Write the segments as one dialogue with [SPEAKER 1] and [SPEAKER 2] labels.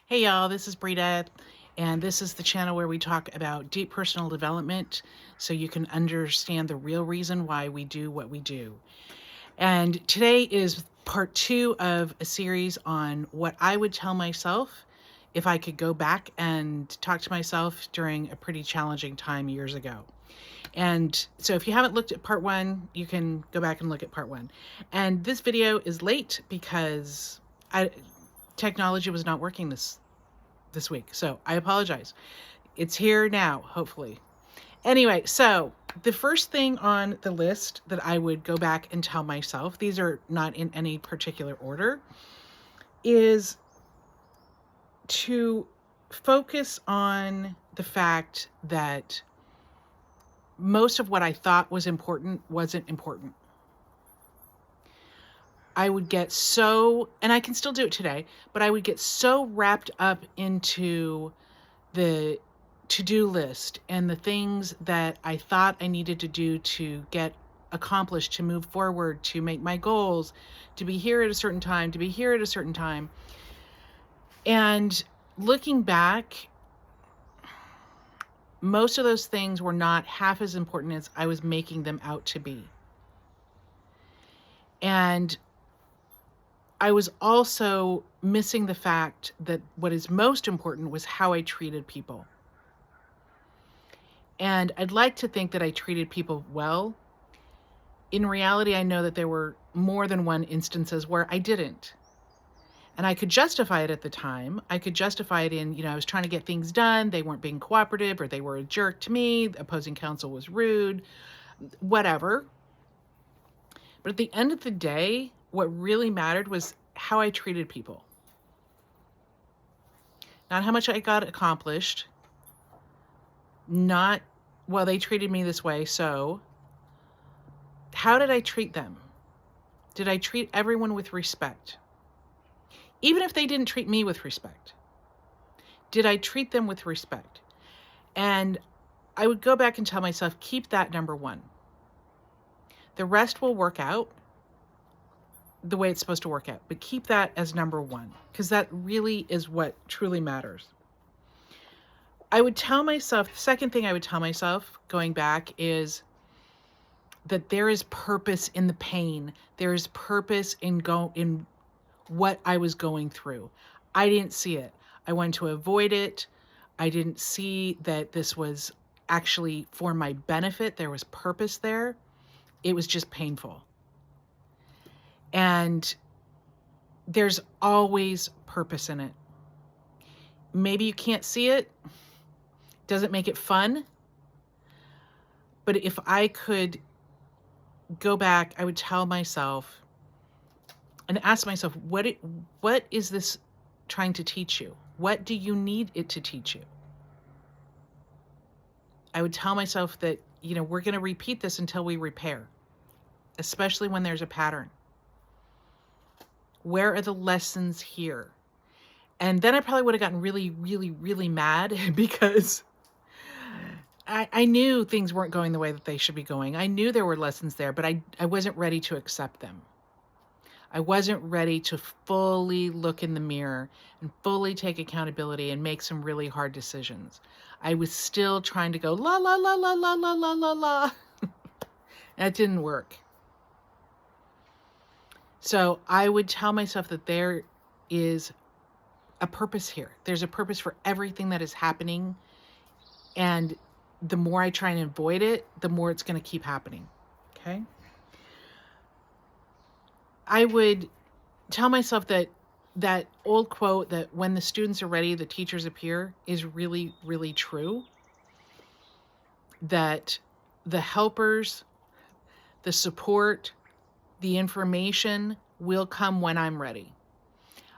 [SPEAKER 1] Hey y'all, this is Brita, and this is the channel where we talk about deep personal development so you can understand the real reason why we do what we do. And today is part 2 of a series on what I would tell myself if I could go back and talk to myself during a pretty challenging time years ago. And so if you haven't looked at part 1, you can go back and look at part 1. And this video is late because technology was not working this week. So I apologize. It's here now, hopefully. Anyway, so the first thing on the list that I would go back and tell myself, these are not in any particular order, is to focus on the fact that most of what I thought was important wasn't important. I would get so, and I can still do it today, but I would get so wrapped up into the to-do list and the things that I thought I needed to do to get accomplished, to move forward, to make my goals, to be here at a certain time, to be here at a certain time. And looking back, most of those things were not half as important as I was making them out to be. And I was also missing the fact that what is most important was how I treated people. And I'd like to think that I treated people well. In reality, I know that there were more than one instances where I didn't. And I could justify it at the time. I could justify it in, I was trying to get things done. They weren't being cooperative, or they were a jerk to me. The opposing counsel was rude, whatever. But at the end of the day, what really mattered was how I treated people. Not how much I got accomplished. Not, well, they treated me this way, so how did I treat them? Did I treat everyone with respect? Even if they didn't treat me with respect, did I treat them with respect? And I would go back and tell myself, keep that number one. The rest will work out the way it's supposed to work out, but keep that as number one, because that really is what truly matters. I would tell myself, the second thing I would tell myself going back is that there is purpose in the pain. There is purpose in what I was going through. I didn't see it. I wanted to avoid it. I didn't see that this was actually for my benefit. There was purpose there. It was just painful. And there's always purpose in it. Maybe you can't see it. Doesn't make it fun. But if I could go back, I would tell myself and ask myself, what is this trying to teach you? What do you need it to teach you? I would tell myself that, we're going to repeat this until we repair, especially when there's a pattern. Where are the lessons here? And then I probably would have gotten really, really, really mad because I knew things weren't going the way that they should be going. I knew there were lessons there, but I wasn't ready to accept them. I wasn't ready to fully look in the mirror and fully take accountability and make some really hard decisions. I was still trying to go la, la, la, la, la, la, la, la, la. That didn't work. So I would tell myself that there is a purpose here. There's a purpose for everything that is happening. And the more I try and avoid it, the more it's going to keep happening. Okay? I would tell myself that old quote that when the students are ready, the teachers appear is really, really true. That the helpers, the support, the information will come when I'm ready.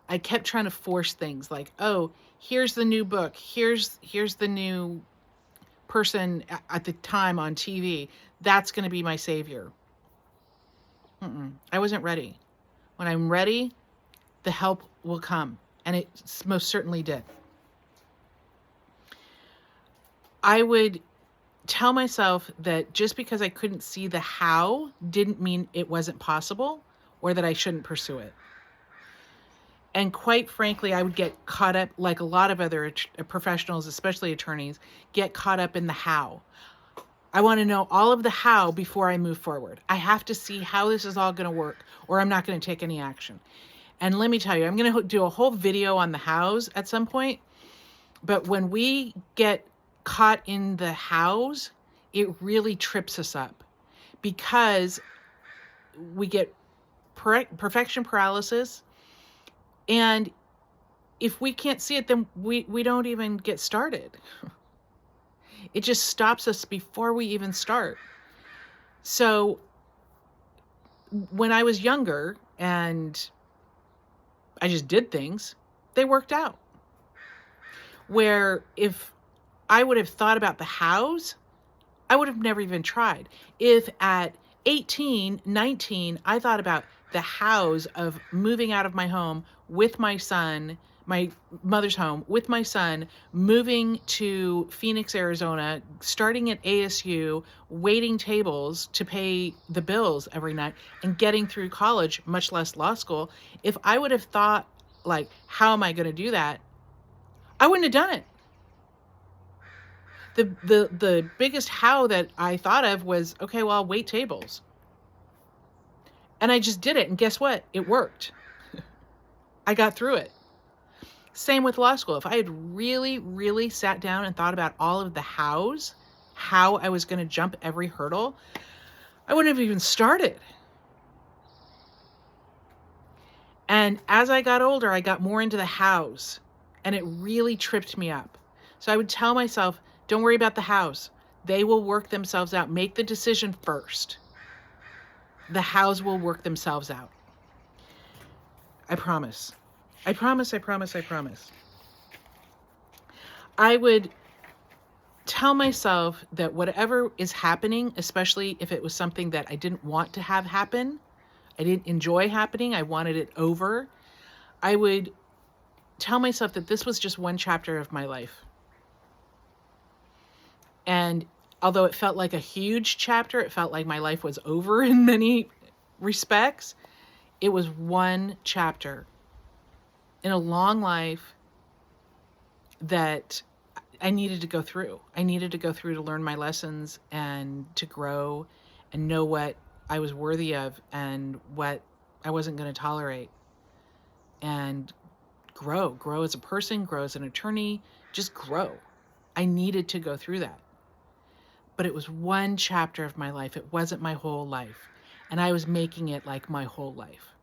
[SPEAKER 1] I kept trying to force things like, oh, here's the new book. Here's the new person at the time on TV. That's going to be my savior. I wasn't ready. When I'm ready, the help will come. And it most certainly did. I would tell myself that just because I couldn't see the how didn't mean it wasn't possible or that I shouldn't pursue it. And quite frankly, I would get caught up, like a lot of other professionals, especially attorneys, get caught up in the how. I want to know all of the how before I move forward. I have to see how this is all going to work, or I'm not going to take any action. And let me tell you, I'm going to do a whole video on the hows at some point. But when we get caught in the hows, it really trips us up, because we get perfection paralysis. And if we can't see it, then we don't even get started. It just stops us before we even start. So when I was younger and I just did things, they worked out. Where if I would have thought about the hows, I would have never even tried. If at 18, 19, I thought about the hows of moving out of my home with my son, my mother's home with my son, moving to Phoenix, Arizona, starting at ASU, waiting tables to pay the bills every night, and getting through college, much less law school. If I would have thought, like, how am I going to do that? I wouldn't have done it. The biggest how that I thought of was, okay, well, I'll wait tables. And I just did it. And guess what? It worked. I got through it. Same with law school. If I had really, really sat down and thought about all of the hows, how I was going to jump every hurdle, I wouldn't have even started. And as I got older, I got more into the hows, and it really tripped me up. So I would tell myself, don't worry about the hows. They will work themselves out. Make the decision first. The hows will work themselves out. I promise. I promise, I promise, I promise. I would tell myself that whatever is happening, especially if it was something that I didn't want to have happen, I didn't enjoy happening, I wanted it over, I would tell myself that this was just one chapter of my life. And although it felt like a huge chapter, it felt like my life was over in many respects, it was one chapter in a long life that I needed to go through. I needed to go through to learn my lessons and to grow and know what I was worthy of and what I wasn't going to tolerate, and grow as a person, grow as an attorney, just grow. I needed to go through that. But it was one chapter of my life. It wasn't my whole life. And I was making it like my whole life.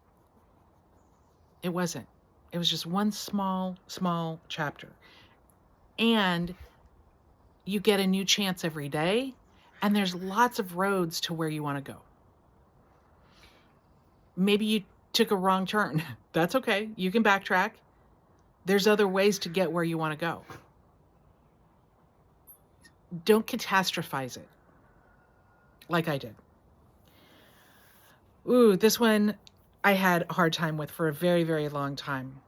[SPEAKER 1] It wasn't. It was just one small, small chapter. And you get a new chance every day, and there's lots of roads to where you want to go. Maybe you took a wrong turn. That's okay. You can backtrack. There's other ways to get where you want to go. Don't catastrophize it like I did. Ooh, this one I had a hard time with for a very, very long time.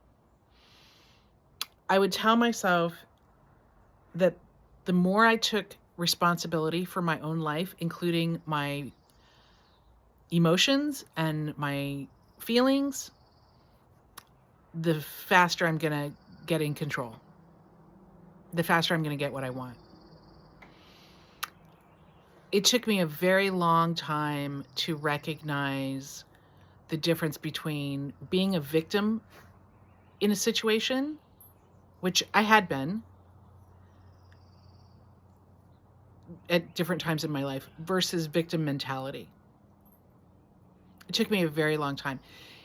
[SPEAKER 1] I would tell myself that the more I took responsibility for my own life, including my emotions and my feelings, the faster I'm going to get in control. The faster I'm going to get what I want. It took me a very long time to recognize the difference between being a victim in a situation, which I had been at different times in my life, versus victim mentality. It took me a very long time.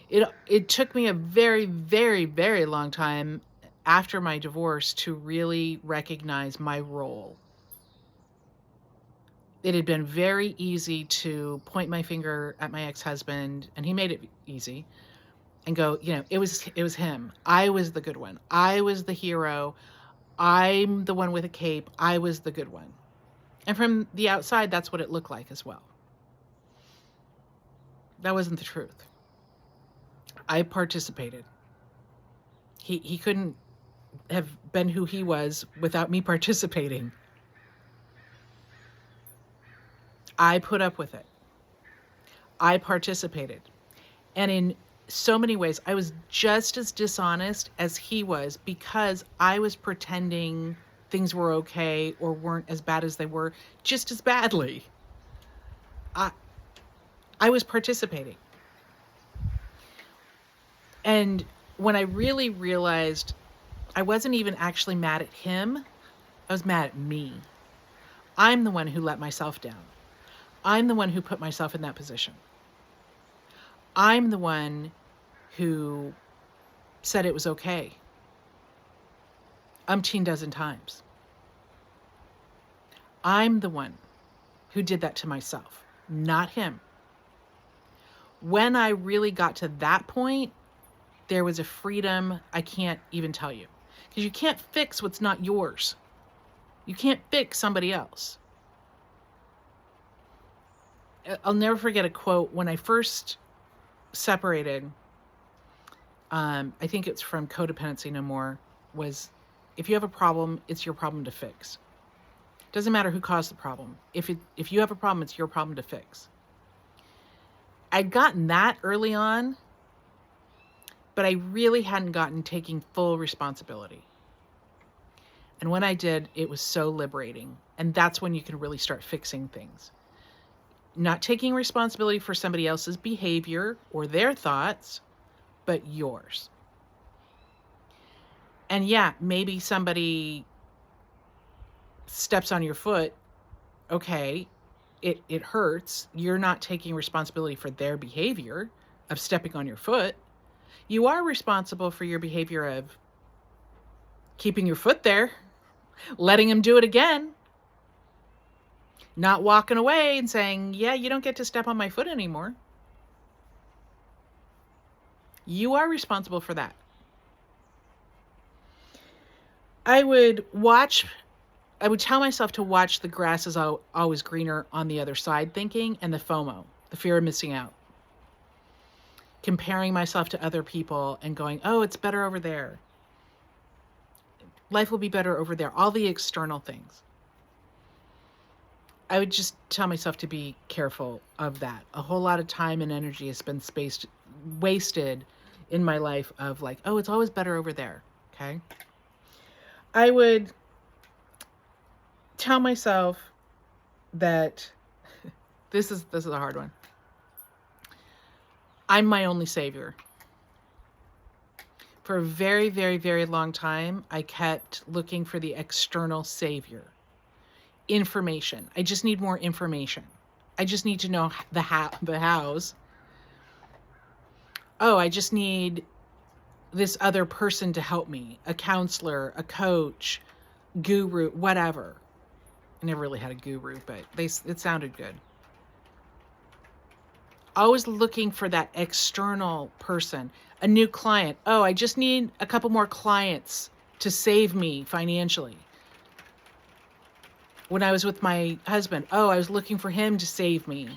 [SPEAKER 1] It took me a very, very, very long time after my divorce to really recognize my role. It had been very easy to point my finger at my ex-husband, and he made it easy, and go, it was him. I was the good one. I was the hero. I'm the one with a cape. I was the good one. And from the outside, that's what it looked like as well. That wasn't the truth. I participated. He couldn't have been who he was without me participating. I put up with it. I participated. And in so many ways. I was just as dishonest as he was because I was pretending things were okay or weren't as bad as they were, just as badly. I I was participating. And when I really realized I wasn't even actually mad at him, I was mad at me. I'm the one who let myself down. I'm the one who put myself in that position. I'm the one who said it was okay umpteen dozen times. I'm the one who did that to myself, not him. When I really got to that point, there was a freedom I can't even tell you. Because you can't fix what's not yours. You can't fix somebody else. I'll never forget a quote when I first separated. I think it's from Codependency No More, was, if you have a problem, it's your problem to fix. Doesn't matter who caused the problem. If you have a problem, it's your problem to fix. I'd gotten that early on, but I really hadn't gotten taking full responsibility. And when I did, it was so liberating. And that's when you can really start fixing things. Not taking responsibility for somebody else's behavior or their thoughts, but yours. And yeah, maybe somebody steps on your foot. Okay, it hurts. You're not taking responsibility for their behavior of stepping on your foot. You are responsible for your behavior of keeping your foot there, letting him do it again, not walking away and saying, yeah, you don't get to step on my foot anymore. You are responsible for that. I would tell myself to watch the grass is always greener on the other side thinking, and the FOMO, the fear of missing out. Comparing myself to other people and going, oh, it's better over there. Life will be better over there. All the external things. I would just tell myself to be careful of that. A whole lot of time and energy has been wasted in my life of like, oh, it's always better over there. Okay. I would tell myself that this is a hard one. I'm my only savior. For a very, very, very long time, I kept looking for the external savior. Information. I just need more information. I just need to know the hows. Oh, I just need this other person to help me. A counselor, a coach, guru, whatever. I never really had a guru, but it sounded good. Always looking for that external person. A new client. Oh, I just need a couple more clients to save me financially. When I was with my husband, oh, I was looking for him to save me.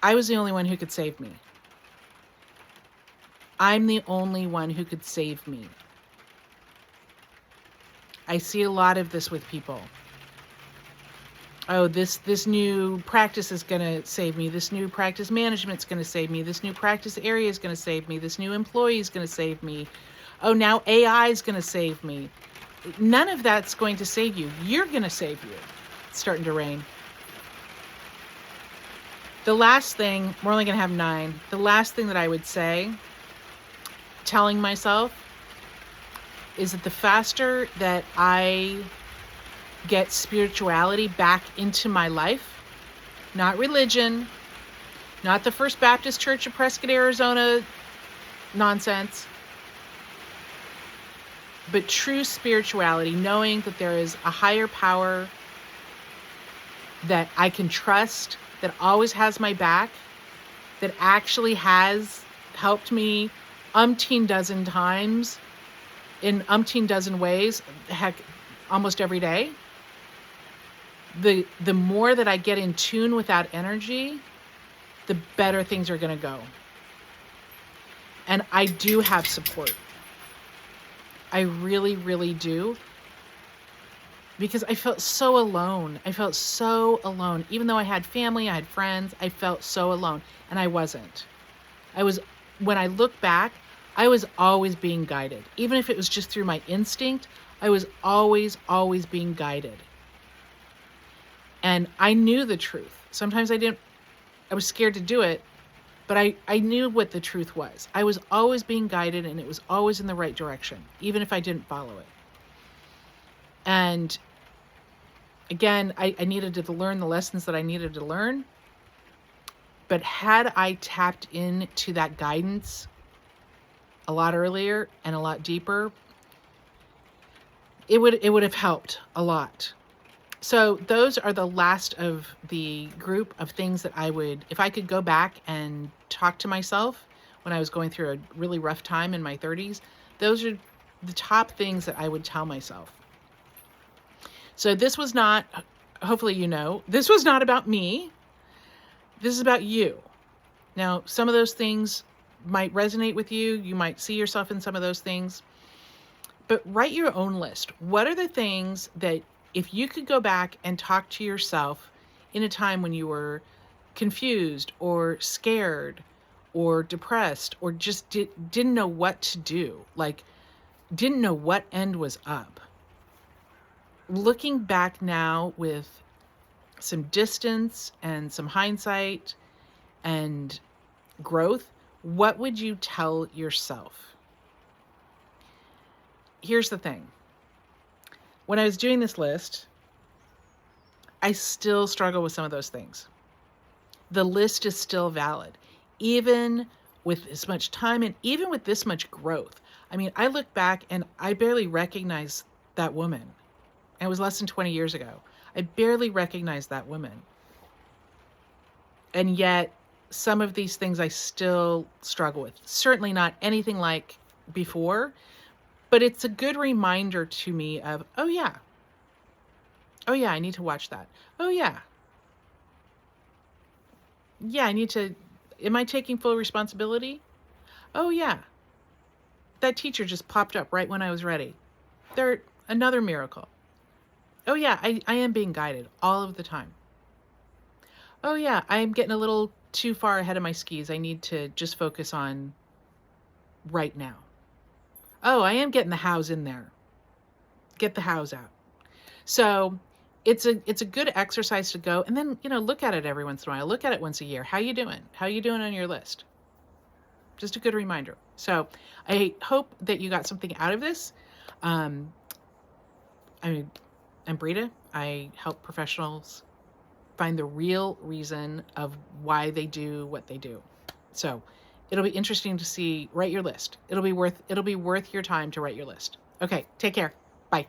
[SPEAKER 1] I was the only one who could save me. I'm the only one who could save me. I see a lot of this with people. Oh, this new practice is going to save me. This new practice management is going to save me. This new practice area is going to save me. This new employee is going to save me. Oh, now AI is going to save me. None of that's going to save you. You're going to save you. It's starting to rain. The last thing, we're only going to have 9. The last thing that I would say, telling myself, is that the faster that I get spirituality back into my life, not religion, not the First Baptist Church of Prescott, Arizona nonsense, but true spirituality, knowing that there is a higher power that I can trust, that always has my back, that actually has helped me umpteen dozen times in umpteen dozen ways, heck, almost every day. The more that I get in tune with that energy, the better things are going to go. And I do have support. I really, really do. Because I felt so alone. I felt so alone. Even though I had family, I had friends, I felt so alone. And I wasn't. I was, when I look back, I was always being guided. Even if it was just through my instinct, I was always being guided. And I knew the truth. Sometimes I was scared to do it, but I knew what the truth was. I was always being guided and it was always in the right direction, even if I didn't follow it. And again, I needed to learn the lessons that I needed to learn. But had I tapped into that guidance a lot earlier and a lot deeper, it would have helped a lot. So those are the last of the group of things that I would, if I could go back and talk to myself when I was going through a really rough time in my 30s, those are the top things that I would tell myself. So this was not, hopefully you know, this was not about me. This is about you. Now, some of those things might resonate with you. You might see yourself in some of those things. But write your own list. What are the things that if you could go back and talk to yourself in a time when you were confused or scared or depressed or just didn't know what to do, like didn't know what end was up. Looking back now with some distance and some hindsight and growth, what would you tell yourself? Here's the thing. When I was doing this list, I still struggle with some of those things. The list is still valid, even with as much time and even with this much growth. I mean, I look back and I barely recognize that woman. It was less than 20 years ago. I barely recognize that woman. And yet, some of these things I still struggle with. Certainly not anything like before, but it's a good reminder to me of, oh yeah, I need to watch that. Oh yeah, I need to, am I taking full responsibility? Oh yeah, that teacher just popped up right when I was ready. They're another miracle. Oh yeah, I am being guided all of the time. Oh yeah, I'm getting a little too far ahead of my skis. I need to just focus on right now. Oh, I am getting the hows in there. Get the hows out. So it's a good exercise to go and then, look at it every once in a while. Look at it once a year. How you doing? How you doing on your list? Just a good reminder. So I hope that you got something out of this. I'm Brita. I help professionals find the real reason of why they do what they do. So it'll be interesting to see, write your list. It'll be worth your time to write your list. Okay, take care. Bye.